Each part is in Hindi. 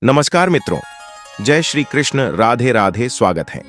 नमस्कार मित्रों, जय श्री कृष्ण, राधे राधे। स्वागत है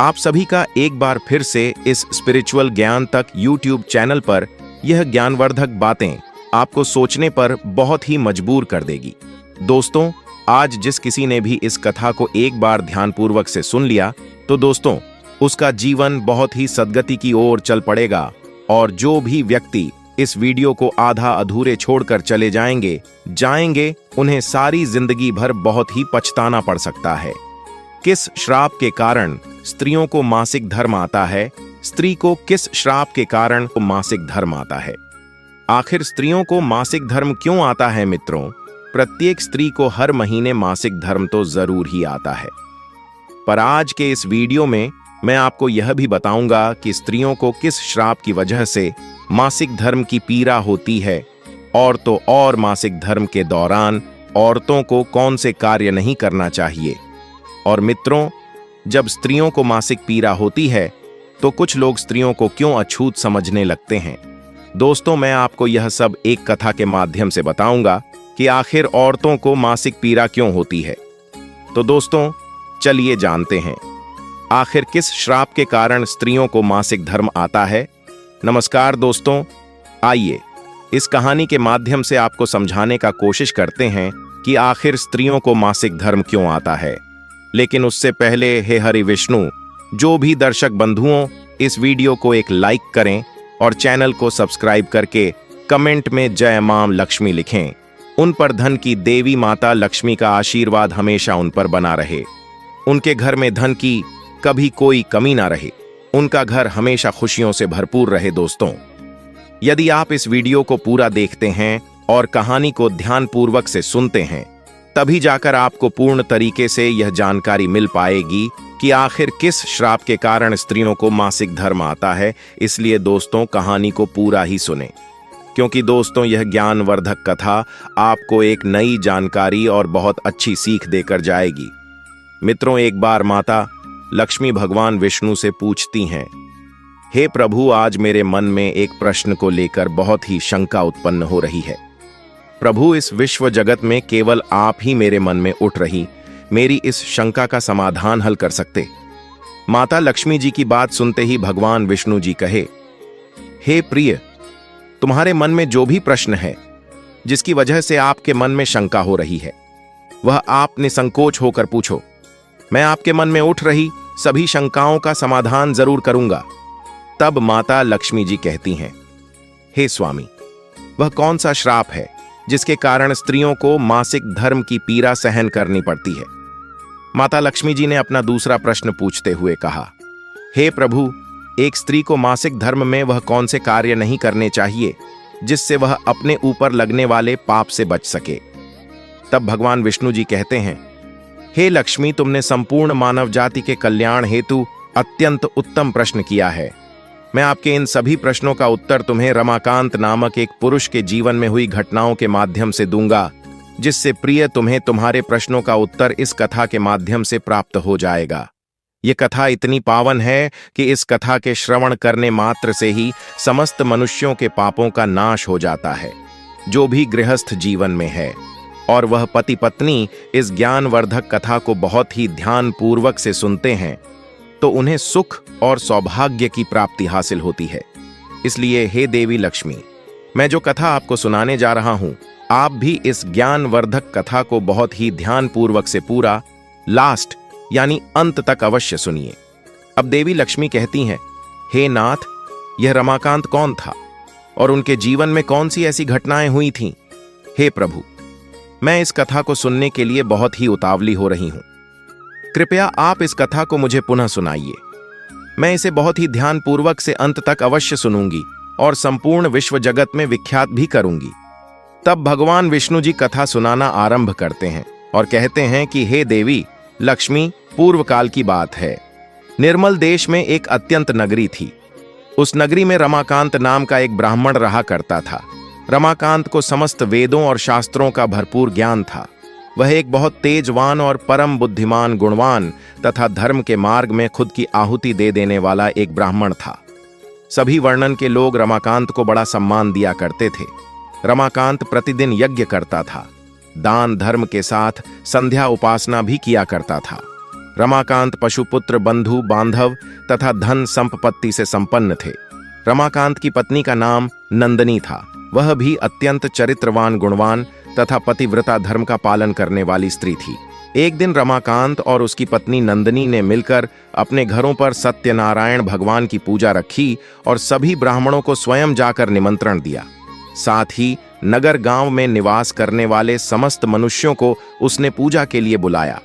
आप सभी का एक बार फिर से इस स्पिरिचुअल ज्ञान तक यूट्यूब चैनल पर। यह ज्ञानवर्धक बातें आपको सोचने पर बहुत ही मजबूर कर देगी। दोस्तों, आज जिस किसी ने भी इस कथा को एक बार ध्यानपूर्वक से सुन लिया तो दोस्तों उसका जीवन बहुत ही सद्गति की ओर चल पड़ेगा, और जो भी व्यक्ति इस वीडियो को आधा अधूरे छोड़कर चले जाएंगे उन्हें सारी जिंदगी भर बहुत ही पछताना पड़ सकता है। किस श्राप के कारण स्त्रियों को मासिक धर्म आता है? स्त्री को किस श्राप के कारण मासिक धर्म आता है? आखिर स्त्रियों को मासिक धर्म क्यों आता है? मित्रों, प्रत्येक स्त्री को हर महीने मासिक धर्म तो जरूर ही आता है, पर आज के इस वीडियो में मैं आपको यह भी बताऊंगा कि स्त्रियों को किस श्राप की वजह से मासिक धर्म की पीड़ा होती है, और तो और मासिक धर्म के दौरान औरतों को कौन से कार्य नहीं करना चाहिए। और मित्रों, जब स्त्रियों को मासिक पीड़ा होती है तो कुछ लोग स्त्रियों को क्यों अछूत समझने लगते हैं। दोस्तों, मैं आपको यह सब एक कथा के माध्यम से बताऊंगा कि आखिर औरतों को मासिक पीड़ा क्यों होती है। तो दोस्तों, चलिए जानते हैं आखिर किस श्राप के कारण स्त्रियों को मासिक धर्म आता है। नमस्कार दोस्तों, आइए इस कहानी के माध्यम से आपको समझाने का कोशिश करते हैं कि आखिर स्त्रियों को मासिक धर्म क्यों आता है। लेकिन उससे पहले, हे हरि विष्णु, जो भी दर्शक बंधुओं इस वीडियो को एक लाइक करें और चैनल को सब्सक्राइब करके कमेंट में जय मां लक्ष्मी लिखें। उन पर धन की देवी माता लक्ष्मी का आशीर्वाद हमेशा उन पर बना रहे। उनके घर में धन की कभी कोई कमी ना रहे, उनका घर हमेशा खुशियों से भरपूर रहे। दोस्तों, यदि आप इस वीडियो को पूरा देखते हैं और कहानी को ध्यानपूर्वक से सुनते हैं, तभी जाकर आपको पूर्ण तरीके से यह जानकारी मिल पाएगी कि आखिर किस श्राप के कारण स्त्रियों को मासिक धर्म आता है। इसलिए दोस्तों, कहानी को पूरा ही सुने, क्योंकि दोस्तों यह ज्ञानवर्धक कथा आपको एक नई जानकारी और बहुत अच्छी सीख देकर जाएगी। मित्रों, एक बार माता लक्ष्मी भगवान विष्णु से पूछती हैं, हे प्रभु, आज मेरे मन में एक प्रश्न को लेकर बहुत ही शंका उत्पन्न हो रही है। प्रभु, इस विश्व जगत में केवल आप ही मेरे मन में उठ रही मेरी इस शंका का समाधान हल कर सकते। माता लक्ष्मी जी की बात सुनते ही भगवान विष्णु जी कहे, हे प्रिय, तुम्हारे मन में जो भी प्रश्न है, जिसकी वजह से आपके मन में शंका हो रही है, वह आप निसंकोच होकर पूछो। मैं आपके मन में उठ रही सभी शंकाओं का समाधान जरूर करूंगा। तब माता लक्ष्मी जी कहती हैं, हे स्वामी, वह कौन सा श्राप है जिसके कारण स्त्रियों को मासिक धर्म की पीड़ा सहन करनी पड़ती है? माता लक्ष्मी जी ने अपना दूसरा प्रश्न पूछते हुए कहा, हे प्रभु, एक स्त्री को मासिक धर्म में वह कौन से कार्य नहीं करने चाहिए जिससे वह अपने ऊपर लगने वाले पाप से बच सके? तब भगवान विष्णु जी कहते हैं, हे लक्ष्मी, तुमने संपूर्ण मानव जाति के कल्याण हेतु अत्यंत उत्तम प्रश्न किया है। मैं आपके इन सभी प्रश्नों का उत्तर तुम्हें रमाकांत नामक एक पुरुष के जीवन में हुई घटनाओं के माध्यम से दूंगा, जिससे प्रिय तुम्हें तुम्हारे प्रश्नों का उत्तर इस कथा के माध्यम से प्राप्त हो जाएगा। ये कथा इतनी पावन है कि इस कथा के श्रवण करने मात्र से ही समस्त मनुष्यों के पापों का नाश हो जाता है, जो भी गृहस्थ जीवन में है, और वह पति पत्नी इस ज्ञानवर्धक कथा को बहुत ही ध्यान पूर्वक से सुनते हैं तो उन्हें सुख और सौभाग्य की प्राप्ति हासिल होती है। इसलिए हे देवी लक्ष्मी, मैं जो कथा आपको सुनाने जा रहा हूं, आप भी इस ज्ञानवर्धक कथा को बहुत ही ध्यान पूर्वक से पूरा लास्ट यानी अंत तक अवश्य सुनिए। अब देवी लक्ष्मी कहती हैं, हे नाथ, यह रमाकांत कौन था और उनके जीवन में कौन सी ऐसी घटनाएं हुई थीं? हे प्रभु, मैं इस कथा को सुनने के लिए बहुत ही उतावली हो रही हूं। कृपया आप इस कथा को मुझे पुनः सुनाइए। मैं इसे बहुत ही ध्यानपूर्वक से अंत तक अवश्य सुनूंगी और संपूर्ण विश्व जगत में विख्यात भी करूंगी। तब भगवान विष्णु जी कथा सुनाना आरंभ करते हैं और कहते हैं कि हे देवी लक्ष्मी, पूर्व काल की बात है। निर्मल देश में एक अत्यंत नगरी थी। उस नगरी में रमाकांत नाम का एक ब्राह्मण रहा करता था। रमाकांत को समस्त वेदों और शास्त्रों का भरपूर ज्ञान था। वह एक बहुत तेजवान और परम बुद्धिमान, गुणवान तथा धर्म के मार्ग में खुद की आहुति दे देने वाला एक ब्राह्मण था। सभी वर्णन के लोग रमाकांत को बड़ा सम्मान दिया करते थे। रमाकांत प्रतिदिन यज्ञ करता था। दान धर्म के साथ संध्या उपासना भी किया करता था। रमाकांत पशुपुत्र बंधु बांधव तथा धन संपत्ति से संपन्न थे। रमाकांत की पत्नी का नाम नंदनी था। वह भी अत्यंत चरित्रवान, गुणवान तथा पतिव्रता धर्म का पालन करने वाली स्त्री थी। एक दिन रमाकांत और उसकी पत्नी नंदनी ने मिलकर अपने घरों पर सत्यनारायण भगवान की पूजा रखी और सभी ब्राह्मणों को स्वयं जाकर निमंत्रण दिया। साथ ही नगर गांव में निवास करने वाले समस्त मनुष्यों को उसने पूजा के लिए बुलाया।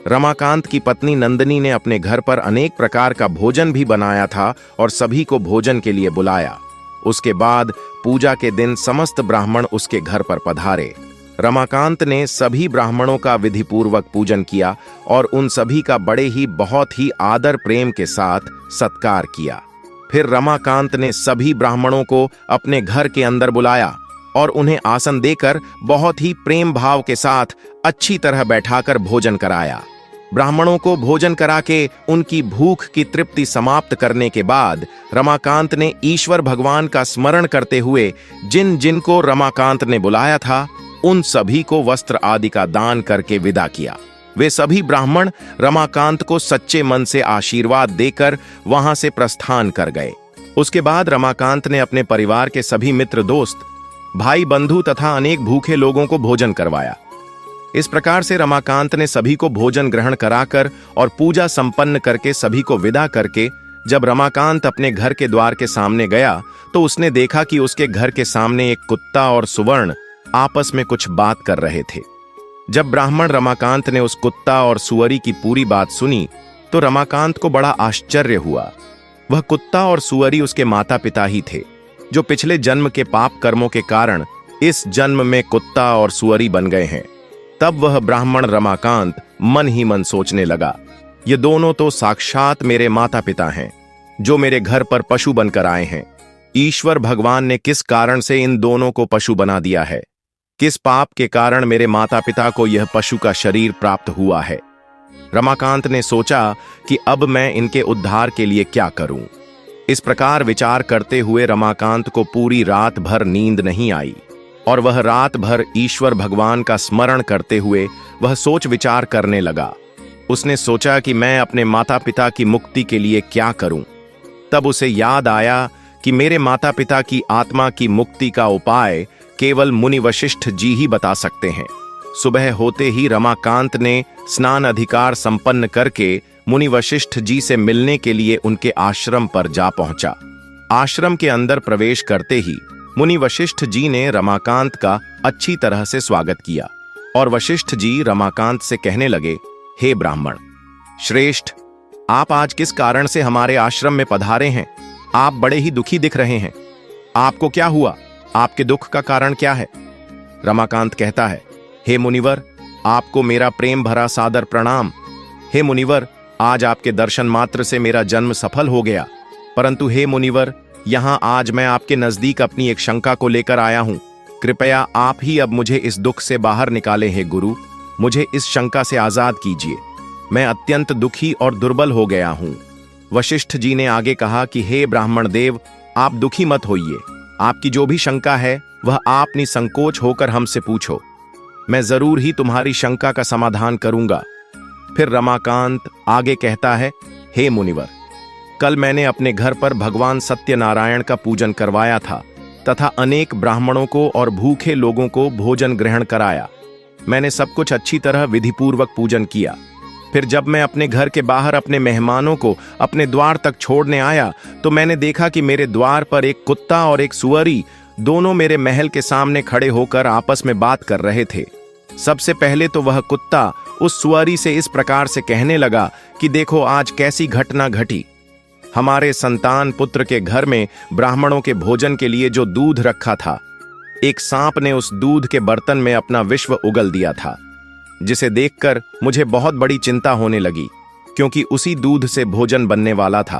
रमाकांत की पत्नी नंदनी ने अपने घर पर अनेक प्रकार का भोजन भी बनाया था और सभी को भोजन के लिए बुलाया। उसके बाद पूजा के दिन समस्त ब्राह्मण उसके घर पर पधारे। रमाकांत ने सभी ब्राह्मणों का विधिपूर्वक पूजन किया और उन सभी का बहुत ही आदर प्रेम के साथ सत्कार किया। फिर रमाकांत ने सभी ब्राह्मणों को अपने घर के अंदर बुलाया और उन्हें आसन देकर बहुत ही प्रेम भाव के साथ अच्छी तरह बैठाकर भोजन कराया। ब्राह्मणों को भोजन करा के उनकी भूख की तृप्ति समाप्त करने के बाद रमाकांत ने ईश्वर भगवान का स्मरण करते हुए जिन जिन को रमाकांत ने बुलाया था उन सभी को वस्त्र आदि का दान करके विदा किया। वे सभी ब्राह्मण रमाकांत को सच्चे मन से आशीर्वाद देकर वहां से प्रस्थान कर गए। उसके बाद रमाकांत ने अपने परिवार के सभी मित्र, दोस्त, भाई बंधु तथा अनेक भूखे लोगों को भोजन करवाया। इस प्रकार से रमाकांत ने सभी को भोजन ग्रहण कराकर और पूजा संपन्न करके सभी को विदा करके जब रमाकांत अपने घर के द्वार के सामने गया तो उसने देखा कि उसके घर के सामने एक कुत्ता और सुवर्ण आपस में कुछ बात कर रहे थे। जब ब्राह्मण रमाकांत ने उस कुत्ता और सुअरी की पूरी बात सुनी तो रमाकांत को बड़ा आश्चर्य हुआ। वह कुत्ता और सुअरी उसके माता पिता ही थे, जो पिछले जन्म के पाप कर्मों के कारण इस जन्म में कुत्ता और सुअरी बन गए हैं। तब वह ब्राह्मण रमाकांत मन ही मन सोचने लगा, ये दोनों तो साक्षात मेरे माता पिता हैं, जो मेरे घर पर पशु बनकर आए हैं। ईश्वर भगवान ने किस कारण से इन दोनों को पशु बना दिया है? किस पाप के कारण मेरे माता पिता को यह पशु का शरीर प्राप्त हुआ है? रमाकांत ने सोचा कि अब मैं इनके उद्धार के लिए क्या करूं। इस प्रकार विचार करते हुए रमाकांत को पूरी रात भर नींद नहीं आई और वह रात भर ईश्वर भगवान का स्मरण करते हुए वह सोच विचार करने लगा। उसने सोचा कि मैं अपने माता पिता की मुक्ति के लिए क्या करूं। तब उसे याद आया कि मेरे माता पिता की आत्मा की मुक्ति का उपाय केवल मुनि वशिष्ठ जी ही बता सकते हैं। सुबह होते ही रमाकांत ने स्नान अधिकार संपन्न करके मुनि वशिष्ठ जी से मिलने के लिए उनके आश्रम पर जा पहुंचा। आश्रम के अंदर प्रवेश करते ही मुनि वशिष्ठ जी ने रमाकांत का अच्छी तरह से स्वागत किया और वशिष्ठ जी रमाकांत से कहने लगे, हे ब्राह्मण श्रेष्ठ, आप आज किस कारण से हमारे आश्रम में पधारे हैं? आप बड़े ही दुखी दिख रहे हैं। आपको क्या हुआ? आपके दुख का कारण क्या है? रमाकांत कहता है, हे मुनिवर, आपको मेरा प्रेम भरा सादर प्रणाम। हे मुनिवर, आज आपके दर्शन मात्र से मेरा जन्म सफल हो गया। परंतु हे मुनिवर, यहां आज मैं आपके नजदीक अपनी एक शंका को लेकर आया हूं। कृपया आप ही अब मुझे इस दुख से बाहर निकाले। हे गुरु, मुझे इस शंका से आजाद कीजिए। मैं अत्यंत दुखी और दुर्बल हो गया हूं। वशिष्ठ जी ने आगे कहा कि हे ब्राह्मण देव, आप दुखी मत होइए। आपकी जो भी शंका है वह आप निसंकोच होकर हमसे पूछो। मैं जरूर ही तुम्हारी शंका का समाधान करूंगा। फिर रमाकांत आगे कहता है, हे मुनिवर, कल मैंने अपने घर पर भगवान सत्यनारायण का पूजन करवाया था तथा अनेक ब्राह्मणों को और भूखे लोगों को भोजन ग्रहण कराया। मैंने सब कुछ अच्छी तरह विधिपूर्वक पूजन किया। फिर जब मैं अपने घर के बाहर अपने मेहमानों को अपने द्वार तक छोड़ने आया तो मैंने देखा कि मेरे द्वार पर एक कुत्ता और एक सुअरी दोनों मेरे महल के सामने खड़े होकर आपस में बात कर रहे थे। सबसे पहले तो वह कुत्ता उस सुअरी से इस प्रकार से कहने लगा कि देखो आज कैसी घटना घटी। हमारे संतान पुत्र के घर में ब्राह्मणों के भोजन के लिए जो दूध रखा था, एक सांप ने उस दूध के बर्तन में अपना विश्व उगल दिया था, जिसे देखकर मुझे बहुत बड़ी चिंता होने लगी, क्योंकि उसी दूध से भोजन बनने वाला था।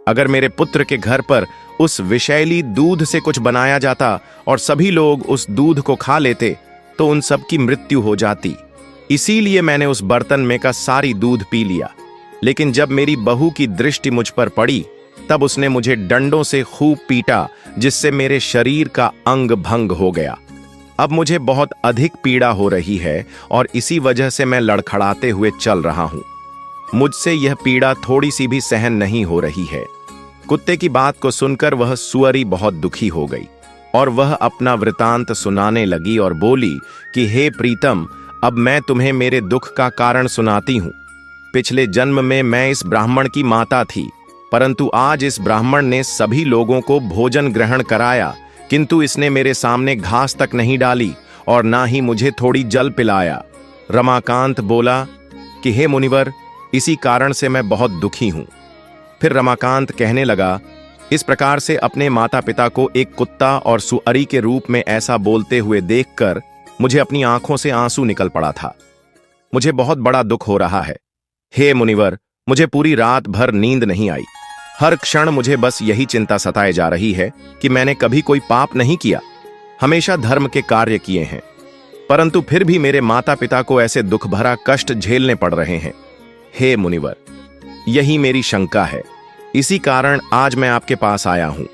अगर मेरे पुत्र के घर पर उस विषैली दूध से कुछ बनाया जाता और सभी लोग उस दूध को खा लेते तो उन सब की मृत्यु हो जाती। इसीलिए मैंने उस बर्तन में का सारी दूध पी लिया। लेकिन जब मेरी बहू की दृष्टि मुझ पर पड़ी तब उसने मुझे डंडों से खूब पीटा, जिससे मेरे शरीर का अंग भंग हो गया। अब मुझे बहुत अधिक पीड़ा हो रही है और इसी वजह से मैं लड़खड़ाते हुए चल रहा हूं। मुझसे यह पीड़ा थोड़ी सी भी सहन नहीं हो रही है। कुत्ते की बात को सुनकर वह सुअरी बहुत दुखी हो गई और वह अपना वृतांत सुनाने लगी और बोली कि हे प्रीतम, अब मैं तुम्हें मेरे दुख का कारण सुनाती हूं। पिछले जन्म में मैं इस ब्राह्मण की माता थी, परंतु आज इस ब्राह्मण ने सभी लोगों को भोजन ग्रहण कराया, किंतु इसने मेरे सामने घास तक नहीं डाली और ना ही मुझे थोड़ी जल पिलाया। रमाकांत बोला कि हे मुनिवर, इसी कारण से मैं बहुत दुखी हूं। फिर रमाकांत कहने लगा, इस प्रकार से अपने माता पिता को एक कुत्ता और सुअरी के रूप में ऐसा बोलते हुए देखकर मुझे अपनी आंखों से आंसू निकल पड़ा था। मुझे बहुत बड़ा दुख हो रहा है। हे मुनिवर, मुझे पूरी रात भर नींद नहीं आई। हर क्षण मुझे बस यही चिंता सताए जा रही है कि मैंने कभी कोई पाप नहीं किया, हमेशा धर्म के कार्य किए हैं, परंतु फिर भी मेरे माता पिता को ऐसे दुख भरा कष्ट झेलने पड़ रहे हैं। हे मुनिवर, यही मेरी शंका है, इसी कारण आज मैं आपके पास आया हूं।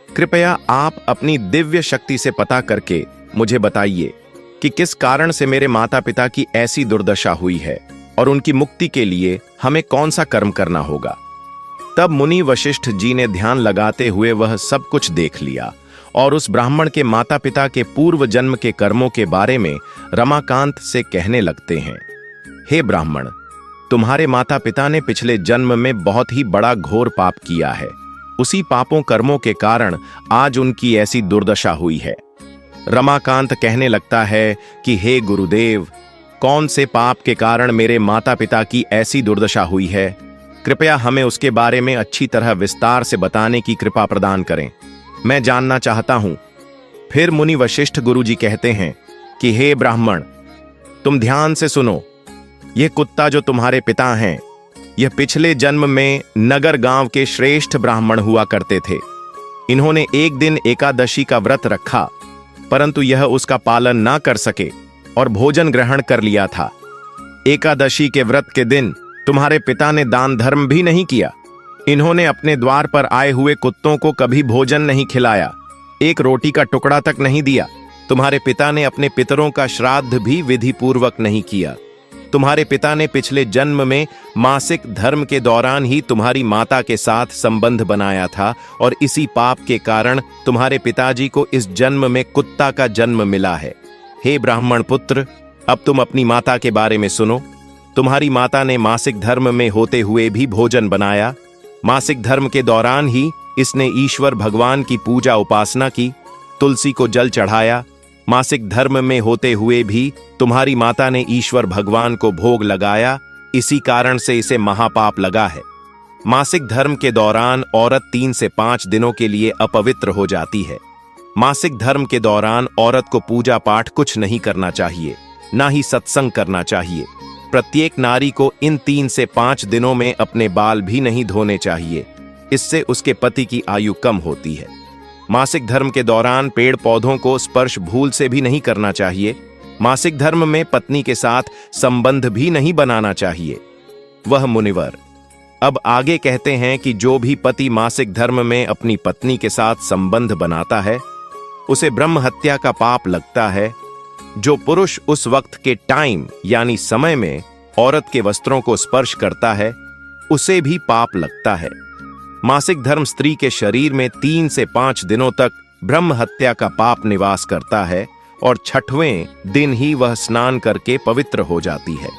कृपया आप अपनी दिव्य शक्ति से पता करके मुझे बताइए कि किस कारण से मेरे माता पिता की ऐसी दुर्दशा हुई है और उनकी मुक्ति के लिए हमें कौन सा कर्म करना होगा। तब मुनि वशिष्ठ जी ने ध्यान लगाते हुए वह सब कुछ देख लिया और उस ब्राह्मण के माता पिता के पूर्व जन्म के कर्मों के बारे में रमाकांत से कहने लगते हैं। हे ब्राह्मण, तुम्हारे माता पिता ने पिछले जन्म में बहुत ही बड़ा घोर पाप किया है। उसी पापों कर्मों के कारण आज उनकी ऐसी दुर्दशा हुई है। रमाकांत कहने लगता है कि हे गुरुदेव, कौन से पाप के कारण मेरे माता पिता की ऐसी दुर्दशा हुई है? कृपया हमें उसके बारे में अच्छी तरह विस्तार से बताने की कृपा प्रदान करें, मैं जानना चाहता हूं। फिर मुनि वशिष्ठ गुरुजी कहते हैं कि हे ब्राह्मण, तुम ध्यान से सुनो। यह कुत्ता जो तुम्हारे पिता हैं, यह पिछले जन्म में नगर गांव के श्रेष्ठ ब्राह्मण हुआ करते थे। इन्होंने एक दिन एकादशी का व्रत रखा, परंतु यह उसका पालन ना कर सके और भोजन ग्रहण कर लिया था। एकादशी के व्रत के दिन तुम्हारे पिता ने दान धर्म भी नहीं किया। इन्होंने अपने द्वार पर आए हुए कुत्तों को कभी भोजन नहीं खिलाया, एक रोटी का टुकड़ा तक नहीं दिया। तुम्हारे पिता ने अपने पितरों का श्राद्ध भी विधि पूर्वक नहीं किया। तुम्हारे पिता ने पिछले जन्म में मासिक धर्म के दौरान ही तुम्हारी माता के साथ संबंध बनाया था और इसी पाप के कारण तुम्हारे पिताजी को इस जन्म में कुत्ता का जन्म मिला है। हे ब्राह्मण पुत्र, अब तुम अपनी माता के बारे में सुनो। तुम्हारी माता ने मासिक धर्म में होते हुए भी भोजन बनाया। मासिक धर्म के दौरान ही इसने ईश्वर भगवान की पूजा उपासना की, तुलसी को जल चढ़ाया। मासिक धर्म में होते हुए भी तुम्हारी माता ने ईश्वर भगवान को भोग लगाया, इसी कारण से इसे महापाप लगा है। मासिक धर्म के दौरान औरत 3 से 5 दिनों के लिए अपवित्र हो जाती है। मासिक धर्म के दौरान औरत को पूजा पाठ कुछ नहीं करना चाहिए, ना ही सत्संग करना चाहिए। प्रत्येक नारी को इन 3 से 5 दिनों में अपने बाल भी नहीं धोने चाहिए, इससे उसके पति की आयु कम होती है। मासिक धर्म के दौरान पेड़ पौधों को स्पर्श भूल से भी नहीं करना चाहिए। मासिक धर्म में पत्नी के साथ संबंध भी नहीं बनाना चाहिए। वह मुनिवर अब आगे कहते हैं कि जो भी पति मासिक धर्म में अपनी पत्नी के साथ संबंध बनाता है, उसे ब्रह्म हत्या का पाप लगता है। जो पुरुष उस वक्त के टाइम यानी समय में औरत के वस्त्रों को स्पर्श करता है, उसे भी पाप लगता है। मासिक धर्म स्त्री के शरीर में 3 से 5 दिनों तक ब्रह्म हत्या का पाप निवास करता है और 6वें दिन ही वह स्नान करके पवित्र हो जाती है।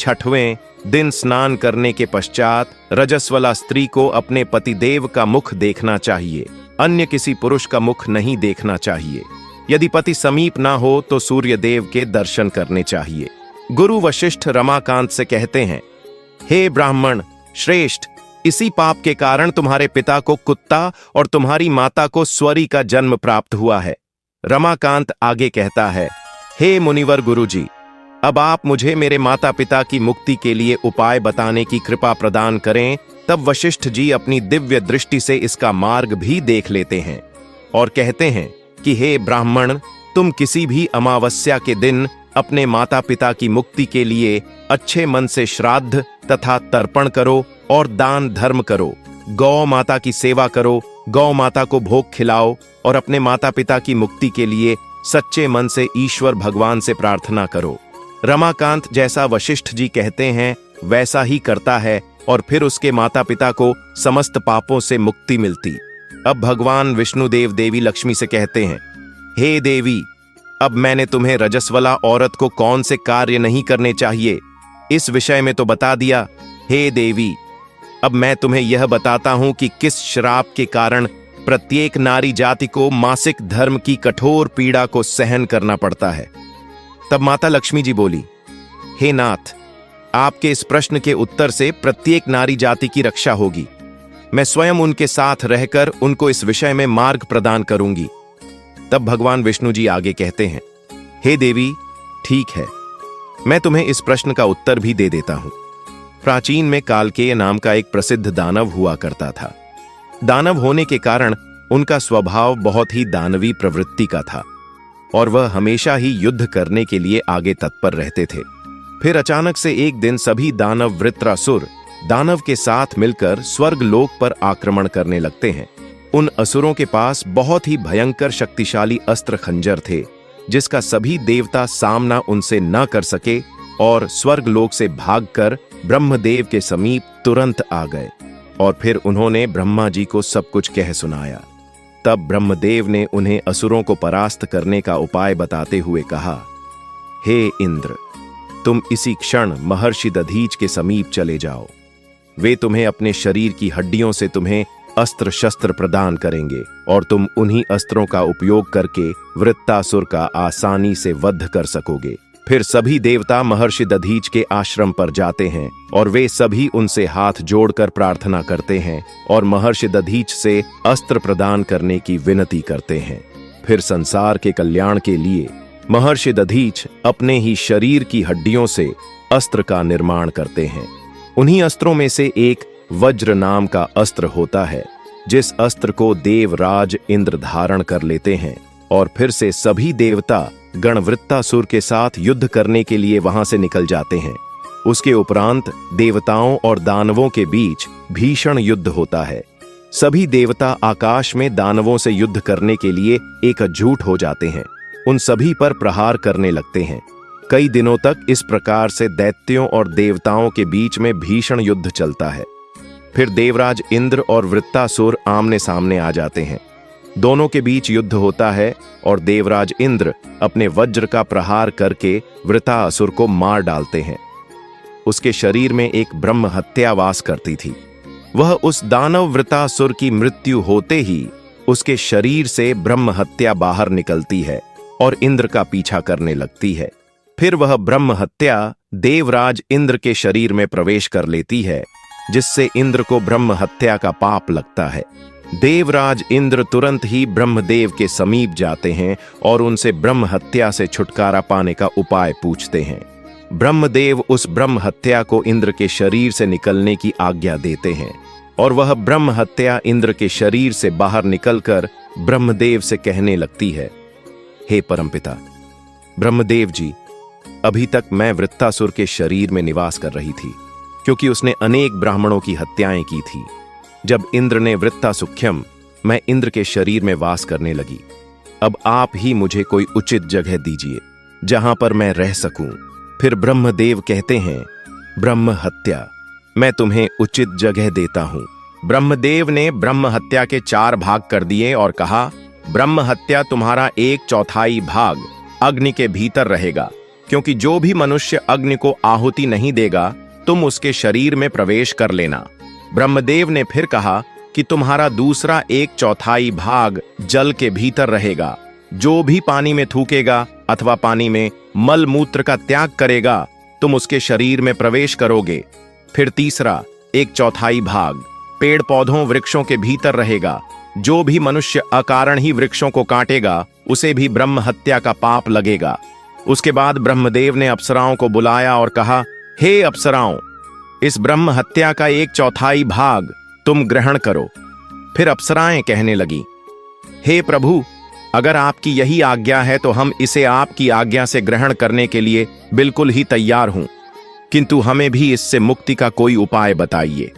6वें दिन स्नान करने के पश्चात रजस्वला स्त्री को अपने पतिदेव का मुख देखना चाहिए, अन्य किसी पुरुष का मुख नहीं देखना चाहिए। यदि पति समीप ना हो तो सूर्य देव के दर्शन करने चाहिए। गुरु वशिष्ठ रमाकांत से कहते हैं, हे ब्राह्मण श्रेष्ठ, इसी पाप के कारण तुम्हारे पिता को कुत्ता और तुम्हारी माता को स्वरी का जन्म प्राप्त हुआ है। रमाकांत आगे कहता है, हे मुनिवर गुरुजी, अब आप मुझे मेरे माता पिता की मुक्ति के लिए उपाय बताने की कृपा प्रदान करें। तब वशिष्ठ जी अपनी दिव्य दृष्टि से इसका मार्ग भी देख लेते हैं और कहते हैं कि हे ब्राह्मण, तुम किसी भी अमावस्या के दिन अपने माता पिता की मुक्ति के लिए अच्छे मन से श्राद्ध तथा तर्पण करो और दान धर्म करो। गौ माता की सेवा करो, गौ माता को भोग खिलाओ और अपने माता पिता की मुक्ति के लिए सच्चे मन से ईश्वर भगवान से प्रार्थना करो। रमाकांत जैसा वशिष्ठ जी कहते हैं वैसा ही करता है और फिर उसके माता पिता को समस्त पापों से मुक्ति मिलती। अब भगवान विष्णुदेव देवी लक्ष्मी से कहते हैं, हे देवी, अब मैंने तुम्हें रजस्वला औरत को कौन से कार्य नहीं करने चाहिए इस विषय में तो बता दिया। हे देवी, अब मैं तुम्हें यह बताता हूं कि किस श्राप के कारण प्रत्येक नारी जाति को मासिक धर्म की कठोर पीड़ा को सहन करना पड़ता है। तब माता लक्ष्मी जी बोली, हे नाथ, आपके इस प्रश्न के उत्तर से प्रत्येक नारी जाति की रक्षा होगी। मैं स्वयं उनके साथ रहकर उनको इस विषय में मार्ग प्रदान करूंगी। तब भगवान विष्णु जी आगे कहते हैं, हे देवी, ठीक है, मैं तुम्हें इस प्रश्न का उत्तर भी दे देता हूं। प्राचीन में कालकेय नाम का एक प्रसिद्ध दानव हुआ करता था। दानव होने के कारण उनका स्वभाव बहुत ही दानवी प्रवृत्ति का था और वह हमेशा ही युद्ध करने के लिए आगे तत्पर रहते थे। फिर अचानक से एक दिन सभी दानव वृत्रासुर दानव के साथ मिलकर स्वर्ग लोक पर आक्रमण करने लगते हैं। उन असुरों के पास बहुत ही भयंकर शक्तिशाली अस्त्र खंजर थे जिसका सभी देवता सामना उनसे न कर सके और स्वर्ग लोक से भागकर ब्रह्मदेव के समीप तुरंत आ गए और फिर उन्होंने ब्रह्मा जी को सब कुछ कह सुनाया। तब ब्रह्मदेव ने उन्हें असुरों को परास्त करने का उपाय बताते हुए कहा, हे इंद्र, तुम इसी क्षण महर्षि दधीच के समीप चले जाओ। वे तुम्हें अपने शरीर की हड्डियों से तुम्हें अस्त्र शस्त्र प्रदान करेंगे और तुम उन्हीं अस्त्रों का उपयोग करके वृत्तासुर का आसानी से वध कर सकोगे। फिर सभी देवता महर्षि दधीच के आश्रम पर जाते हैं और वे सभी उनसे हाथ जोड़कर प्रार्थना करते हैं और महर्षि दधीच से अस्त्र प्रदान करने की विनती करते हैं। फिर संसार के कल्याण के लिए महर्षि दधीच अपने ही शरीर की हड्डियों से अस्त्र का निर्माण करते हैं। उन्हीं अस्त्रों में से एक वज्र नाम का अस्त्र होता है, जिस अस्त्र को देवराज इंद्र धारण कर लेते हैं और फिर से सभी देवता गण वृत्तासुर के साथ युद्ध करने के लिए वहां से निकल जाते हैं। उसके उपरांत देवताओं और दानवों के बीच भीषण युद्ध होता है। सभी देवता आकाश में दानवों से युद्ध करने के लिए एकजुट हो जाते हैं, उन सभी पर प्रहार करने लगते हैं। कई दिनों तक इस प्रकार से दैत्यों और देवताओं के बीच में भीषण युद्ध चलता है। फिर देवराज इंद्र और वृत्तासुर आमने सामने आ जाते हैं। दोनों के बीच युद्ध होता है और देवराज इंद्र अपने वज्र का प्रहार करके वृत्तासुर को मार डालते हैं। उसके शरीर में एक ब्रह्म हत्या वास करती थी। वह उस दानव वृत्तासुर की मृत्यु होते ही उसके शरीर से ब्रह्म हत्या बाहर निकलती है और इंद्र का पीछा करने लगती है। फिर वह ब्रह्म हत्या देवराज इंद्र के शरीर में प्रवेश कर लेती है, जिससे इंद्र को ब्रह्म हत्या का पाप लगता है। देवराज इंद्र तुरंत ही ब्रह्मदेव के समीप जाते हैं और उनसे ब्रह्म हत्या से छुटकारा पाने का उपाय पूछते हैं। ब्रह्मदेव उस ब्रह्म हत्या को इंद्र के शरीर से निकलने की आज्ञा देते हैं और वह ब्रह्म हत्या इंद्र के शरीर से बाहर निकलकर ब्रह्मदेव से कहने लगती है, हे परमपिता ब्रह्मदेव जी, अभी तक मैं वृत्तासुर के शरीर में निवास कर रही थी, क्योंकि उसने अनेक ब्राह्मणों की हत्याएं की थी। जब इंद्र ने वृत्तासुख्यम, मैं इंद्र के शरीर में वास करने लगी। अब आप ही मुझे कोई उचित जगह दीजिए जहां पर मैं रह सकूं। फिर ब्रह्मदेव कहते हैं, ब्रह्म हत्या, मैं तुम्हें उचित जगह देता हूं। ब्रह्मदेव ने ब्रह्म हत्या के 4 भाग कर दिए और कहा, ब्रह्म हत्या तुम्हारा 1/4 भाग अग्नि के भीतर रहेगा, क्योंकि जो भी मनुष्य अग्नि को आहुति नहीं देगा तुम उसके शरीर में प्रवेश कर लेना। ब्रह्मदेव ने फिर कहा कि तुम्हारा दूसरा 1/4 भाग जल के भीतर रहेगा। जो भी पानी में थूकेगा अथवा पानी में मल मूत्र का त्याग करेगा तुम उसके शरीर में प्रवेश करोगे। फिर तीसरा 1/4 भाग पेड़ पौधों वृक्षों के भीतर रहेगा। जो भी मनुष्य अकारण ही वृक्षों को काटेगा उसे भी ब्रह्म हत्या का पाप लगेगा। उसके बाद ब्रह्मदेव ने अप्सराओं को बुलाया और कहा, हे अप्सराओं, इस ब्रह्म हत्या का 1/4 भाग तुम ग्रहण करो। फिर अप्सराएं कहने लगी, हे प्रभु, अगर आपकी यही आज्ञा है तो हम इसे आपकी आज्ञा से ग्रहण करने के लिए बिल्कुल ही तैयार हूं, किंतु हमें भी इससे मुक्ति का कोई उपाय बताइए।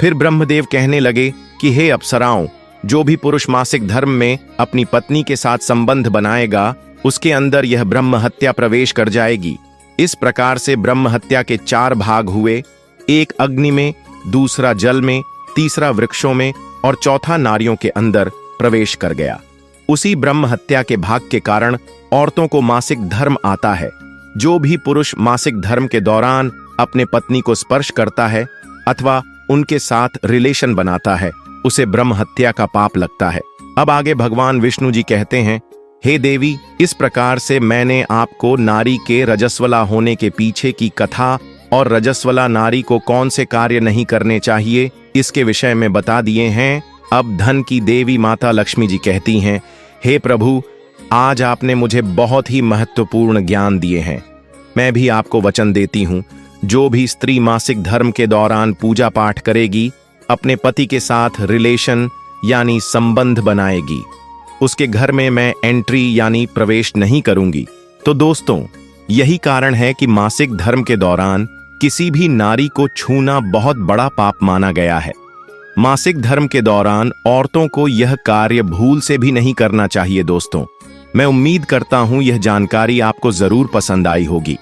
फिर ब्रह्मदेव कहने लगे कि हे अप्सराओं, जो भी पुरुष मासिक धर्म में अपनी पत्नी के साथ संबंध बनाएगा उसके अंदर यह ब्रह्म हत्या प्रवेश कर जाएगी। इस प्रकार से ब्रह्म हत्या के 4 भाग हुए, एक अग्नि में, दूसरा जल में, तीसरा वृक्षों में और चौथा नारियों के अंदर प्रवेश कर गया। उसी ब्रह्म हत्या के भाग के कारण औरतों को मासिक धर्म आता है। जो भी पुरुष मासिक धर्म के दौरान अपने पत्नी को स्पर्श करता है अथवा उनके साथ रिलेशन बनाता है उसे ब्रह्म हत्या का पाप लगता है। अब आगे भगवान विष्णु जी कहते हैं, हे देवी, इस प्रकार से मैंने आपको नारी के रजस्वला होने के पीछे की कथा और रजस्वला नारी को कौन से कार्य नहीं करने चाहिए इसके विषय में बता दिए हैं। अब धन की देवी माता लक्ष्मी जी कहती हैं, हे प्रभु, आज आपने मुझे बहुत ही महत्वपूर्ण ज्ञान दिए हैं। मैं भी आपको वचन देती हूँ, जो भी स्त्री मासिक धर्म के दौरान पूजा पाठ करेगी, अपने पति के साथ रिलेशन यानी संबंध बनाएगी, उसके घर में मैं एंट्री यानी प्रवेश नहीं करूंगी। तो दोस्तों, यही कारण है कि मासिक धर्म के दौरान किसी भी नारी को छूना बहुत बड़ा पाप माना गया है। मासिक धर्म के दौरान औरतों को यह कार्य भूल से भी नहीं करना चाहिए। दोस्तों, मैं उम्मीद करता हूं यह जानकारी आपको जरूर पसंद आई होगी।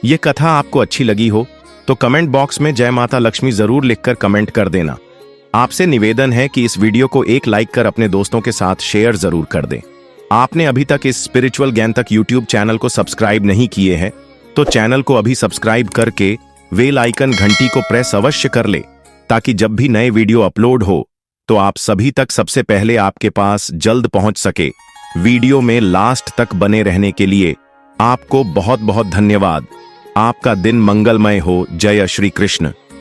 यह कथा आपको अच्छी लगी हो तो कमेंट बॉक्स में जय माता लक्ष्मी जरूर लिखकर कमेंट कर देना। आपसे निवेदन है कि इस वीडियो को एक लाइक कर अपने दोस्तों के साथ शेयर जरूर कर दें। आपने अभी तक इस स्पिरिचुअल ज्ञान तक यूट्यूब चैनल को सब्सक्राइब नहीं किए हैं तो चैनल को अभी सब्सक्राइब करके बेल आइकन घंटी को प्रेस अवश्य कर ले, ताकि जब भी नए वीडियो अपलोड हो तो आप सभी तक सबसे पहले आपके पास जल्द पहुंच सके। वीडियो में लास्ट तक बने रहने के लिए आपको बहुत बहुत धन्यवाद। आपका दिन मंगलमय हो। जय श्री कृष्ण।